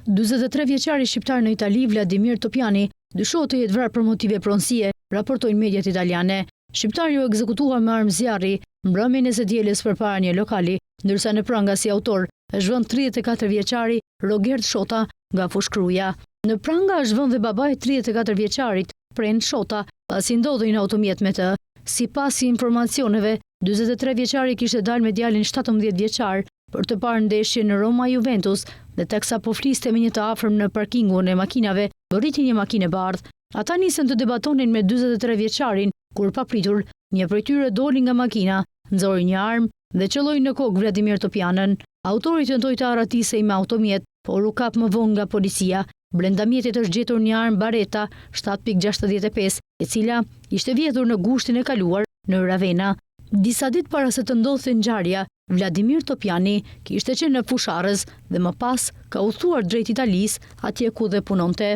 43 vjeçari shqiptar në Itali, Vladimir Topiani, dyshohet të jetë vrarë për motive pronësie, raportojnë mediat italiane. Shqiptari u ekzekutua me armë zjarri mbrëmjen e së dielës përpara një lokali, ndërsa në pranga si autor është vënë 34 vjeçari Robert Shota nga Fushkruja. Në pranga është vënë dhe babai 34 vjeçarit Prend Shota, pasi ndodhej në automjet me të. Sipas informacioneve, 43 vjeçari kishte dalë me djalin 17 vjeçar për të parë ndeshje në Roma Juventus dhe teksa po fliste me një të afërm në parkingun e makinave, bërriti një makinë e bardhë. Ata nisën të debatonin me 43 vjeçarin, kur papritur, një prej tyre doli nga makina, nxori një armë dhe qëlloi në kokë Vladimir Topianën. Autori tentoi të arratisej me automjet, por u kap më vonë nga policia. Brenda mjetit është gjetur një armë Baretta 7.65, e cila ishte vjedhur në gushtin e kaluar në Ravenna. Disa ditë para se të ndodhte ngjarja, Vladimir Topiani kishte qenë në Fusharrës dhe më pas ka udhëtuar drejt Italisë, atje ku dhe punonte.